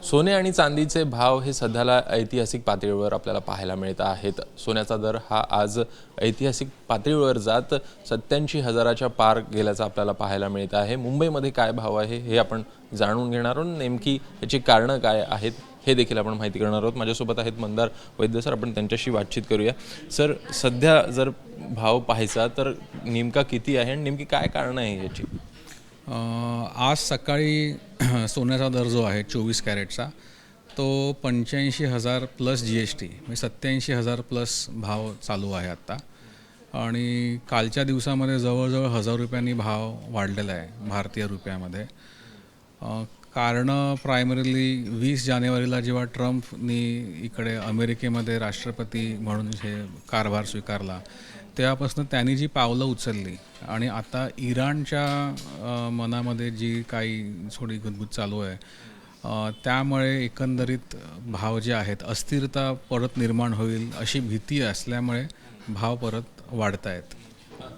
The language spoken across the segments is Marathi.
सोने आणि चांदीचे भाव हे सध्याला ऐतिहासिक पातळीवर आपल्याला पाहायला मिळत आहेत। सोन्याचा दर हा आज ऐतिहासिक पातळीवर जात 87,000च्या पार गेल्याचं आपल्याला पाहायला मिळत आहे। मुंबईमध्ये काय भाव आहे हे आपण जाणून घेणार आहोत। नेमकी याची कारणं काय आहेत हे देखील आपण माहिती करणार आहोत। माझ्यासोबत आहेत मंदार वैद्य सर, आपण त्यांच्याशी बातचीत करूया। सर, सध्या जर भाव पाहायचा तर नेमका किती आहे आणि नेमकी काय कारणं आहे याची? आज सकाळी सोन्याचा दर जो आहे 24 कॅरेटचा तो 85,000 प्लस GST म्हणजे 87,000 प्लस भाव चालू आहे आत्ता। आणि कालच्या दिवसामध्ये जवळजवळ 1,000 रुपयांनी भाव वाढलेला आहे भारतीय रुपयामध्ये। कारणं प्रायमरीली 20 जानेवारीला जेव्हा ट्रम्पनी इकडे अमेरिकेमध्ये राष्ट्रपती म्हणून हे कारभार स्वीकारला तेव्हापासून त्यांनी जी पावलं उचलली आणि आता इराणच्या मनामध्ये जी काही थोडी गुदगुद चालू आहे त्यामुळे एकंदरीत भाव जे आहेत अस्थिरता परत निर्माण होईल अशी भीती असल्यामुळे भाव परत वाढत आहेत।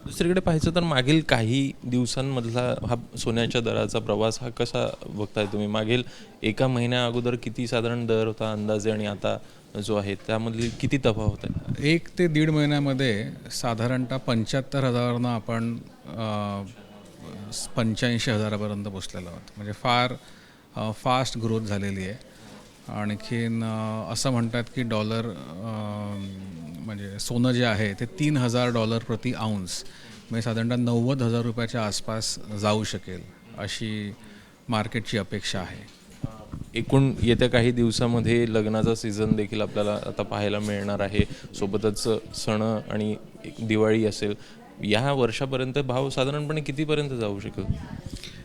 दुसरीकडे पाहायचं तर मागील काही दिवसांमधला हा सोन्याच्या दराचा प्रवास हा कसा बघताय तुम्ही? मागील एका महिन्या अगोदर किती साधारण दर होता अंदाजे आणि आता जो आहे त्यामधली किती तफावत आहे? 1 ते 1.5 महिन्यामध्ये साधारणतः 75,000वरनं आपण 85,000पर्यंत पोचलेलो आहोत। म्हणजे फार फास्ट ग्रोथ झालेली आहे। आणखीन असं म्हणतात की डॉलर म्हणजे सोनं जे आहे ते $3,000 प्रति आऊन्स म्हणजे साधारणतः 90,000 रुपयाच्या आसपास जाऊ शकेल अशी मार्केटची अपेक्षा आहे। एकूण येत्या काही दिवसामध्ये लग्नाचा सीझन देखील आपल्याला आता पाहायला मिळणार आहे। सोबतच सण आणि दिवाळी असेल। या वर्षापर्यंत भाव साधारणपणे कितीपर्यंत जाऊ शकेल?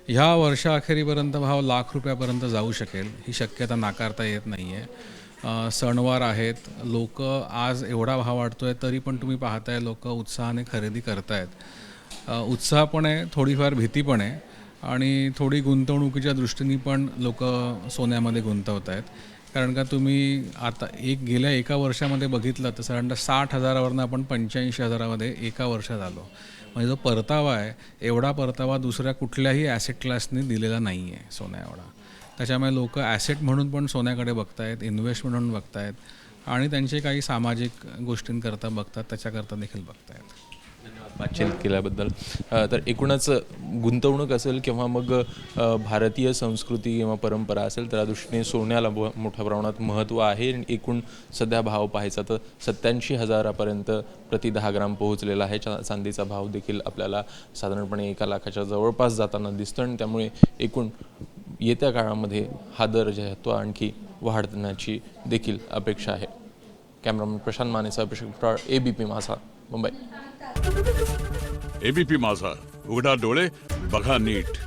ह्या वर्षाअखेरीपर्यंत भाव लाख रुपयापर्यंत जाऊ शकेल ही शक्यता नाकारता येत नाही आहे। सणवार आहेत, लोक आज एवढा भाव वाढतोय तरी पण तुम्ही पाहताय लोक उत्साहाने खरेदी करतायत। उत्साह पण आहे, थोडीफार भीती पण आहे आणि थोडी गुंतवणुकीच्या दृष्टीने पण लोक सोन्यामध्ये गुंतवत आहेत। कारण का तुम्ही आता गेल्या एका वर्षामध्ये बघितलं तर साधारणतः 60,000वरनं आपण 85,000मध्ये एका वर्षात आलो। म्हणजे जो परतावा आहे एवढा परतावा दुसऱ्या कुठल्याही ॲसेट क्लासने दिलेला नाही आहे सोन्या एवढा। त्याच्यामुळे लोक ॲसेट म्हणून पण सोन्याकडे बघतायत, इन्व्हेस्टमेंट म्हणून बघतायत आणि त्यांचे काही सामाजिक गोष्टींकरता बघतात, त्याच्याकरता देखील बघतायत। बातचीत केल्याबद्दल। तर एकूणच गुंतवणूक असेल किंवा मग भारतीय संस्कृती किंवा परंपरा असेल त्या दृष्टीने सोन्याला मोठ्या प्रमाणात महत्त्व आहे। एकूण सध्या भाव पाहायचा तर 87,000पर्यंत प्रति 10 ग्राम पोहोचलेला आहे। चांदीचा भाव देखील आपल्याला साधारणपणे 1 लाखाच्या जवळपास जाताना दिसतो आणि त्यामुळे एकूण येत्या काळामध्ये हा दर जे आहे तो आणखी वाढण्याची देखील अपेक्षा आहे। कॅमेरामन प्रशांत मानेचा अभिषेक ABP माझा, मुंबई। ABP माझा, उघडा डोळे बघा नीट।